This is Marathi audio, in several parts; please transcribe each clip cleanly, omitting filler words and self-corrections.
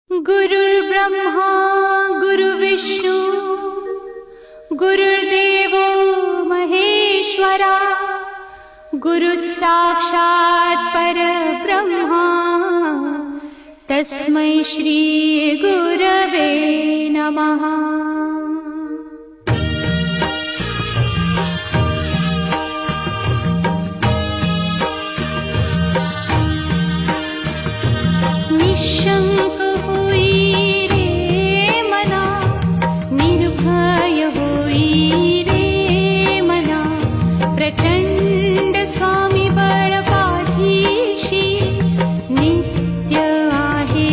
गुरुर्ब्रह्मा गुरुविष्णु गुरुर्देवो महेश्वरा गुरुसाक्षात् परब्रह्मा तस्मै श्री गुरवे नमः। निशंक होई रे मना, निर्भय होई रे मना, प्रचंड स्वामी बळ पाठीशी नित्य आहे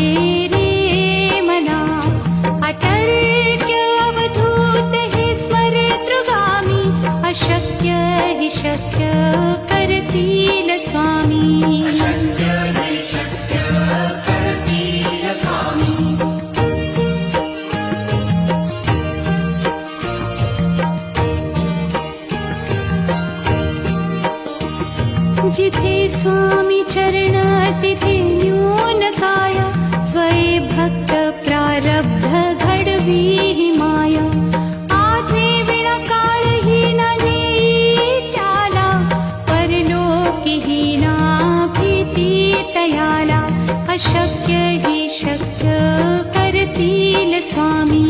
रे मना। अतर्क्य अवधूत हे स्मरतृगामी, अशक्य हि शक्य करतील स्वामी। जिथे स्वामी चरण तिथे न्यून काया, स्वये भक्त प्रारब्ध घडवी ही माया। आज्ञे विना काळही न नेई त्याला, परलोकी ही ना भीती तयाला। अशक्य ही शक्य करतील स्वामी।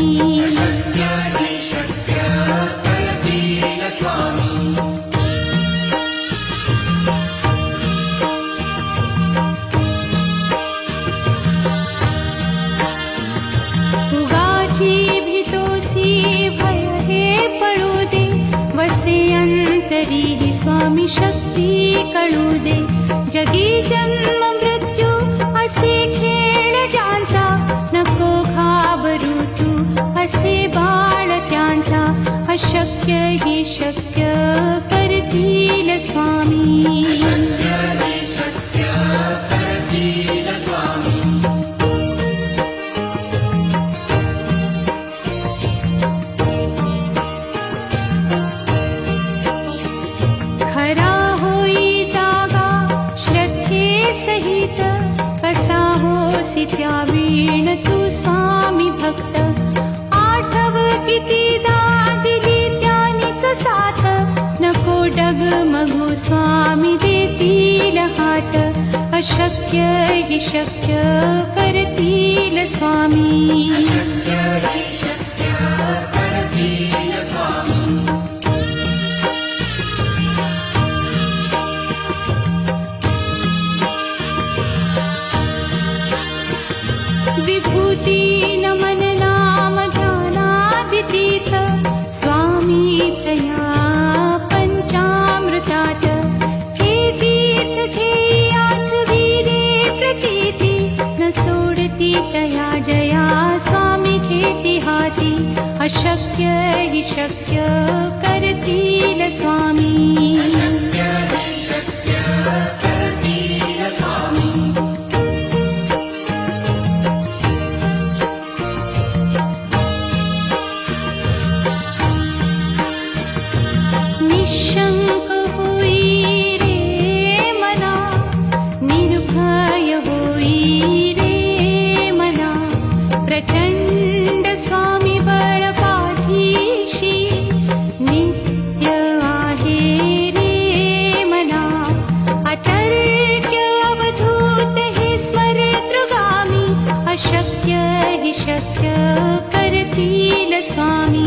स्वामी शक्ती कळू दे, जगी जन्म मृत्यू असे खेळ ज्यांचा। नको घाबरू तू असे बाळ त्यांचा, अशक्य ही शक्य करतील स्वामी। त्यावीण तू स्वामी भक्त, आठव कितीदा दिली त्यानीच साथ। नको डगमगू स्वामी देतील हात, अशक्य हि शक्य करतील स्वामी। विभूती नमन नाम ध्यानादितीर्थ, स्वामीच या पंचामृतात। हे तीर्थ घेई आठवी रे प्रचिती, न सोडती तया जया स्वामी घेती हाती। अशक्य हि शक्य करतील स्वामी। निशंक होई रे मना, निर्भय होई रे मना, प्रचंड स्वामी बळ पाठीशी नित्य आहे रे मना। अतर्क्य अवधूत हे स्मरतृगामी, अशक्य हि शक्य करतील स्वामी।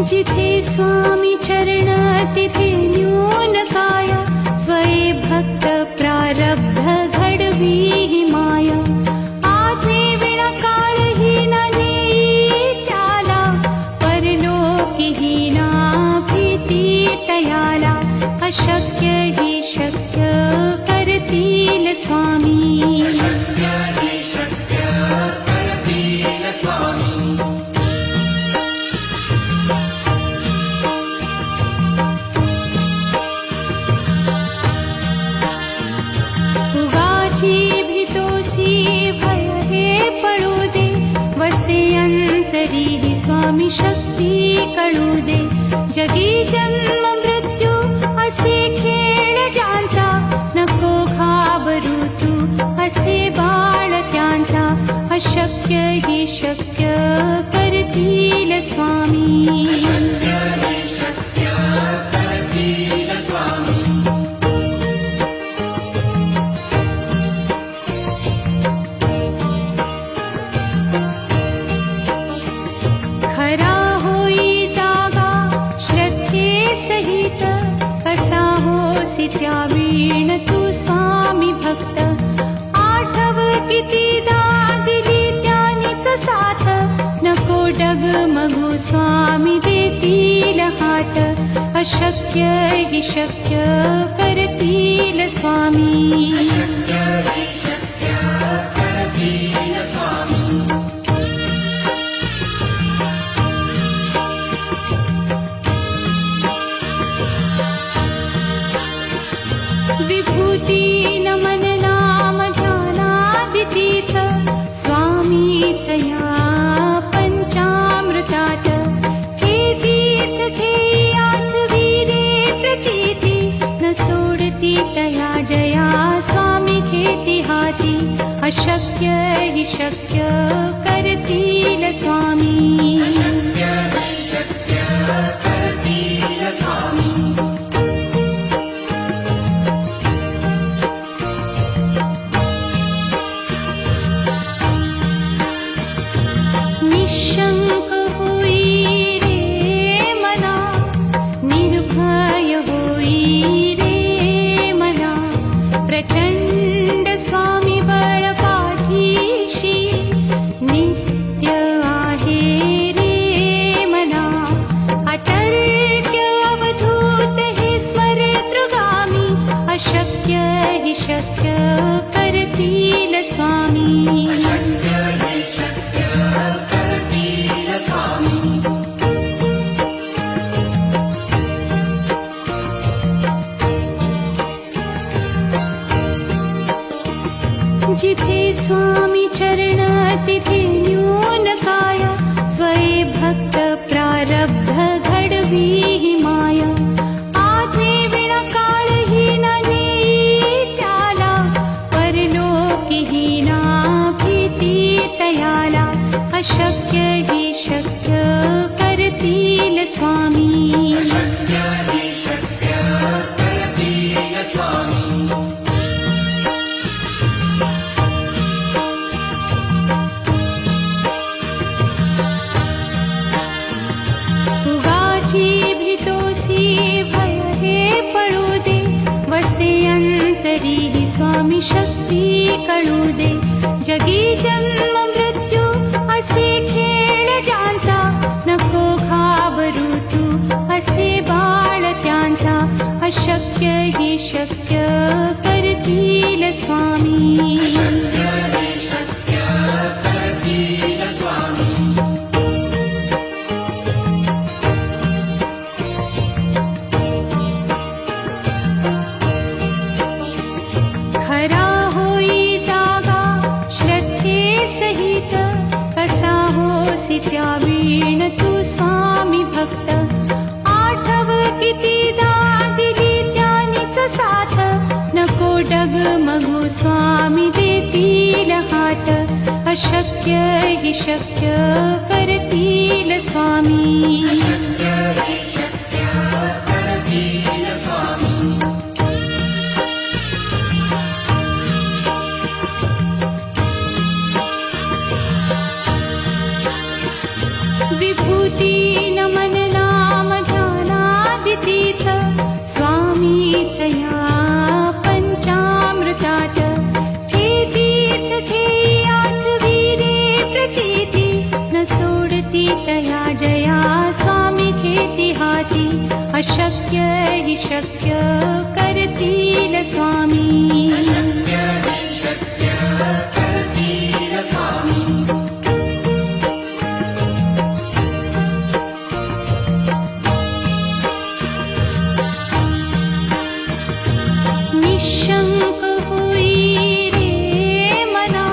जिथे स्वामी चरण तिथे न्यून काया, स्वये भक्त प्रारब्ध घडवी ही माया। आज्ञे विना काळही न नेई त्याला, परलोकी ही ना भीती तयाला। अशक्य ही शक्य करतील स्वामी। उगाची भितोसी कळू दे. जगी जन्म मृत्यू असे खेळ ज्यांचा, नको घाबरू तू असे बाळ त्यांचा. अशक्य ही शक्य करतील स्वामी. खरा होई जागा श्रद्धे सहित, कसा होसी त्या वीण तू स्वामी भक्त. आठव कितीदा दिली त्यानीच साथ, नको डगमगू स्वामी देतील हात. अशक्य ही शक्य करतील स्वामी. विभूती नमन नाम ध्यानादितीर्थ, स्वामीच या पंचामृतात. हे तीर्थ घेयात वीरे प्रचिती, न सोडती तया जया स्वामी घेती हाती. अशक्य हि शक्य करतील स्वामी. निशंक होई रे मना, निर्भय होई रे मना. प्रचंड स्वामी बळ पाठीशी, नित्य आहे रे मना. अतर्क्य अवधूत हे स्मरतृगामी, अशक्य हि शक्य करतील स्वामी. जिथे स्वामी चरण तिथे न्यून काया, स्वये भक्त प्रारब्ध घडवी ही माया. आज्ञे विना काळही न नेई त्याला, परलोकीही ना भीती तयाला. अशक्य ही शक्य करतील स्वामी. उगाची भीतोसी भय हे पळू दे, वसे अंतरी ही स्वामी शक्ती कळू दे. जगी जन्म मृत्यू असे खेळ ज्यांचा, नको घाबरू तू असे बाळ त्यांचा. अशक्य ही शक्य करतील स्वामी. खरा होई जागा श्रद्धे सहित, कसा होसी त्या वीण तू स्वामी भक्त. आठव कितीदा दिली त्यानीच साथ, नको डगमगू स्वामी देतील हात. अशक्य हि शक्य करतील स्वामी. विभूती नमन नाम ध्यानादितीर्थ, स्वामीच या पंचामृतात. हे तीर्थ घेयात वीरे प्रचिती, न सोडती तया जया स्वामी घेती हाती. अशक्य हि शक्य करतील स्वामी. निशंक होई रे मना,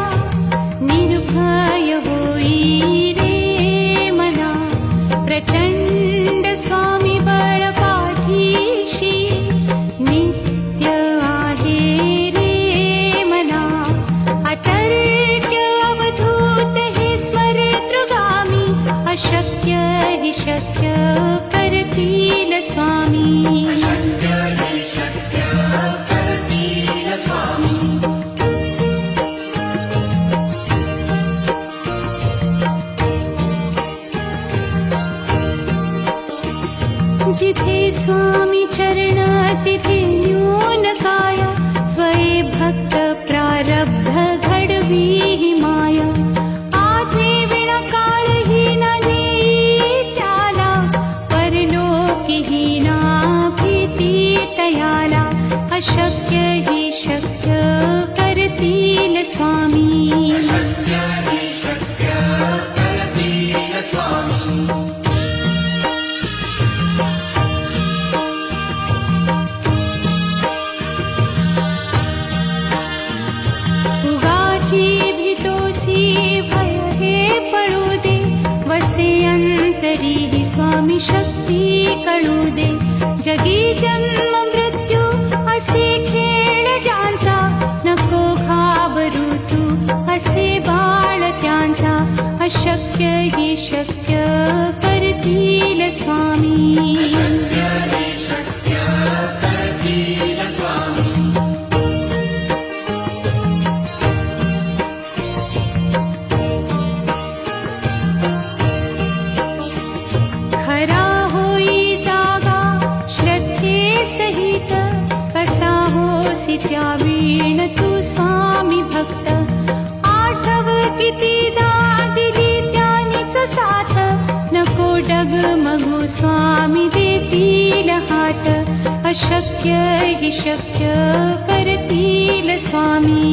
निर्भय होई रे मना. प्रचंड जिथे स्वामी चरण तिथे न्यून काय, स्वये भक्त प्रारब्ध घडवी ही माया. आज्ञे विण काळही न नेई त्याला, परलोकी ही ना भीती तयाला. अशक्य ही शक्य करतील स्वामी. उगाची भीतोसी भय हे पळू दे, वसे अंतरी ही स्वामी शक्ती कळू दे. जगी जन्म मृत्यू असे खेळ ज्यांचा, नको घाबरू तू असे बाळ त्यांचा. अशक्य ही शक्य करतील स्वामी. खरा होई जागा श्रद्धे सहित, कसा होसी त्या वीण तू स्वामी भक्त. आठव कितीदा दिली त्यानीच साथ, नको डगमगू स्वामी देतील हात. अशक्य ही शक्य करतील स्वामी.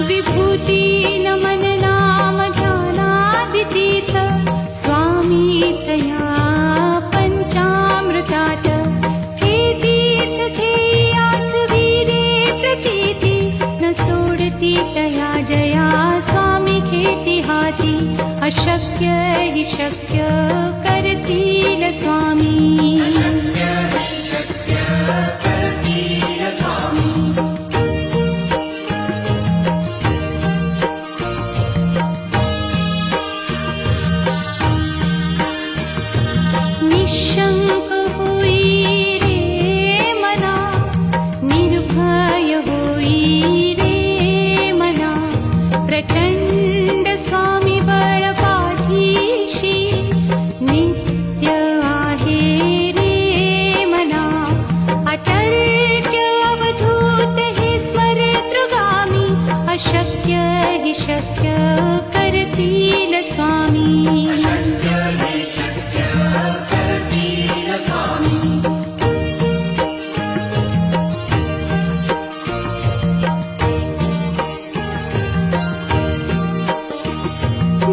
विभूती नमन नाम ध्यानादितीर्थ, स्वामीच या पंचामृतात. हे तीर्थ घेई आठवी रे प्रचिती, न सोडती तया जया स्वामी घेती हाती. अशक्य ही शक्य करतील स्वामी. निशंक होई रे मना, निर्भय होई रे मना. प्रचंड स्वामी बळ पाठीशी, नित्य आहे रे मना. अतर्क्य अवधूत हे स्मरतृगामी, अशक्य ही शक्य करतील स्वामी.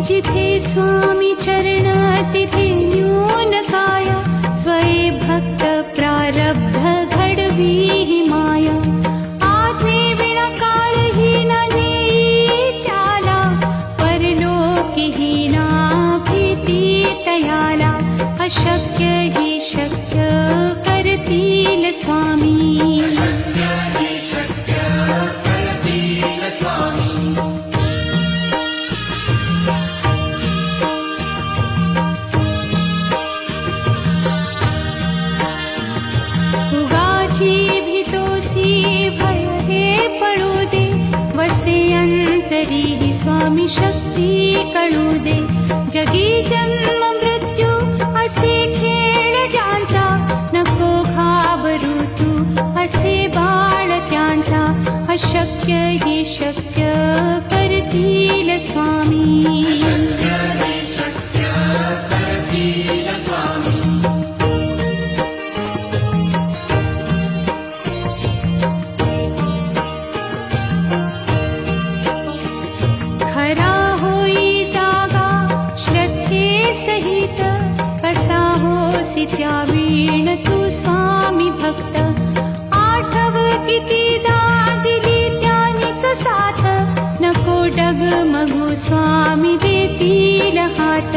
जिथे स्वामी चरण तिथे न्यून काय, स्वये भक्त प्रारब्ध घडवी ही माया. आज्ञे विण काळही न नेई त्याला, परलोकी ही ना भीती तयाला. अशक्य ही शक्य करतील स्वामी. उगाची भीतोसी भय हे पळू दे, वसे अंतरी ही स्वामी शक्ती कळू दे. जगी जन्म मृत्यू असे खेळ ज्यांचा, नको घाबरू तू असे बाळ त्यांचा. अशक्य ही शक्य करतील स्वामी. खरा होई जागा श्रद्धे सहित, कसा होसी त्या वीण तू स्वामी भक्त. आठव कितीदा दिली त्यानीच साथ, नको डगमगू स्वामी देतील हात.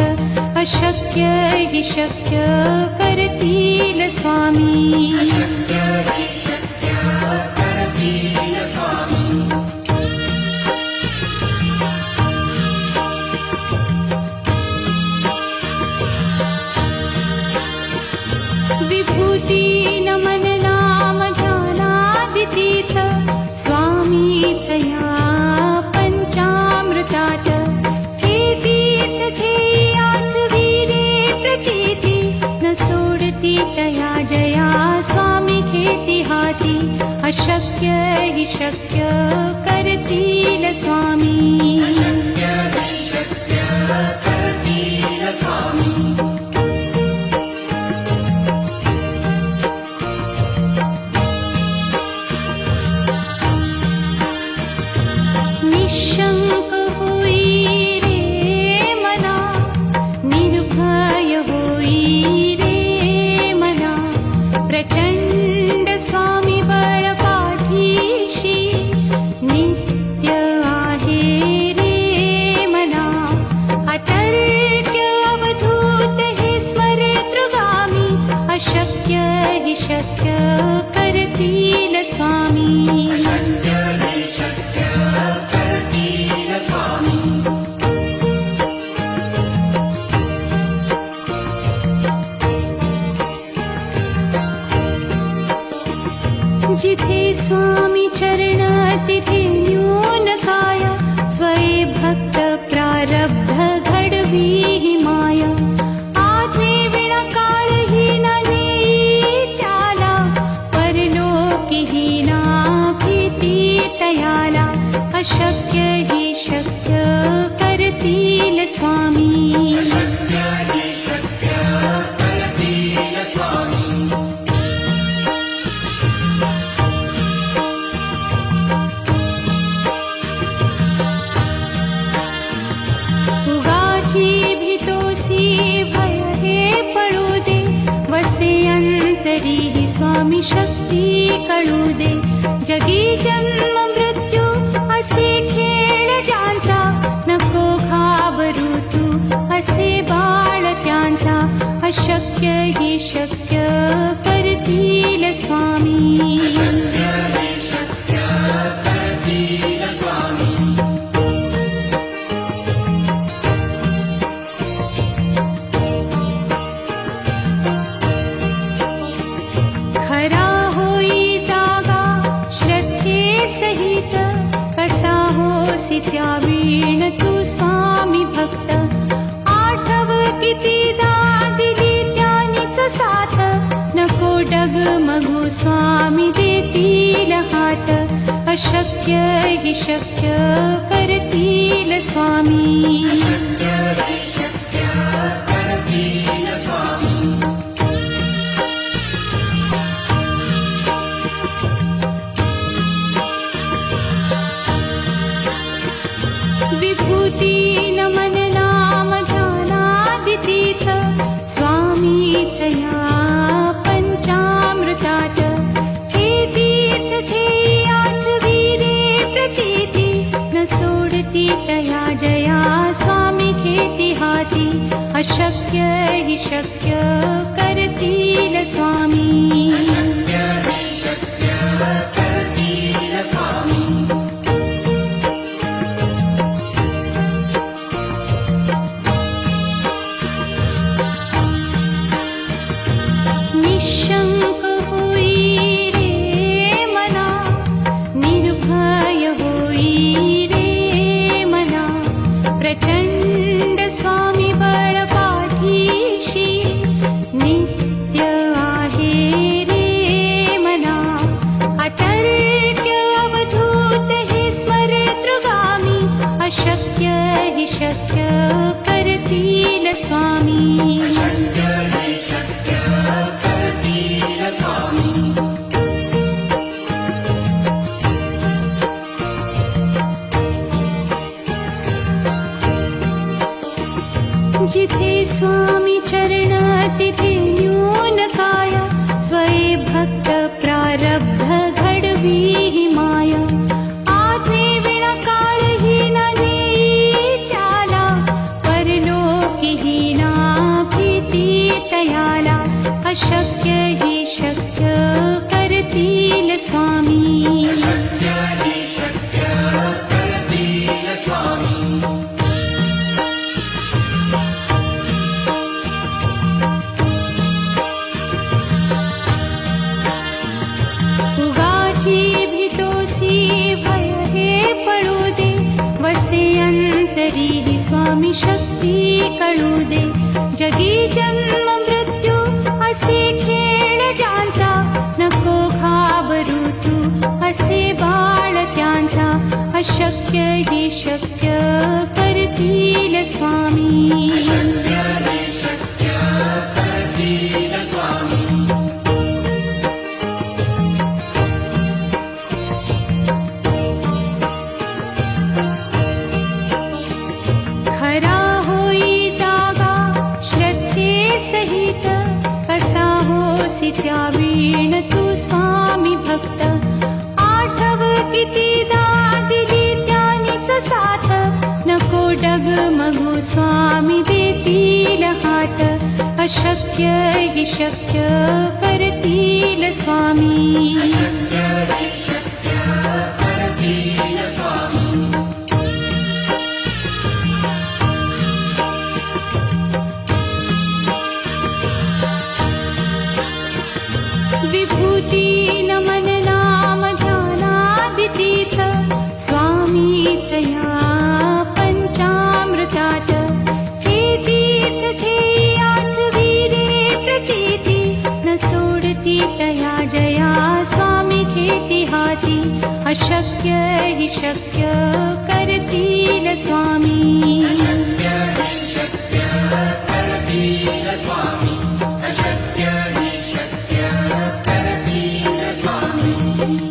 अशक्य ही शक्य करतील स्वामी. विभूती नमन नाम तया जया स्वामी खेती हाती अशक्य हि शक्य करतील स्वामी निशंक होई रे मना निर्भय होई रे मना प्रचंड स्वामी बळ पाठीशी नित्य आहे रे मना अतर्क्य अवधूत हे स्मरेतृगामी अशक्य हि शक्य करतील स्वामी जिथे स्वामी चरण तिथे न्यून काय स्वये भक्त प्रारब्ध घडवी ही माया आज्ञे विना काळही ना नेई त्याला परलोकीही ना भीती तयाला अशक्य हि शक्य करतील स्वामी भय हे पळू दे वसे अंतरी ही स्वामी शक्ती कळू दे जगी जन्म मृत्यू असे खेळ ज्यांचा नको घाबरू तू असे बाळ त्यांचा अशक्य हि शक्य करतील स्वामी खरा होई जागा श्रद्धे सहित कसा होसी त्या वीण तू स्वामी भक्त आठव कितीदा दिली त्यानीच साथ नको डगमगू स्वामी देतील हात अशक्य हि शक्य करतील स्वामी विभूती नमन नाम ध्यानादितीर्थ स्वामीच या पंचामृतात हे तीर्थ ध्येयी आठवी रे प्रचिती न सोडती तया जया स्वामी खेती हाती अशक्य हि शक्य करतील स्वामी निशंक होई रे मना निर्भय होई रे मना प्रचंड स्वामी बळ पाठीशी नित्य आहे रे मना अतर्क्य अवधूत हे स्मरेतृगामी अशक्य हि शक्य करतील स्वामी जिथे स्वामी चरण तिथे न्यून काय स्वये भक्त प्रारब्ध घडवी ही माया आज्ञे विना काळही ना नेई त्याला परलोकीही ना भीती तयाला अशक्य हि शक्य करतील स्वामी भय हे पळू दे वसे अंतरी ही स्वामी शक्ती कळू दे जगी जन्म मृत्यू असे स्वामी खरा होई जागा श्रद्धे सहित कसा होसी त्या वीण तू स्वामी भक्त आठव कितीदा दिली त्यानीच साथ नको डगमगू स्वामी देतील हात अशक्य हि शक्य करतील स्वामी विभूती नमन नाम ध्यानादितीर्थ स्वामीच या पंचामृतात हे तीर्थ घेई आठवीरे प्रचिती न सोडती तया जया स्वामी घेती हाती अशक्य हि शक्य करतील स्वामी Swami.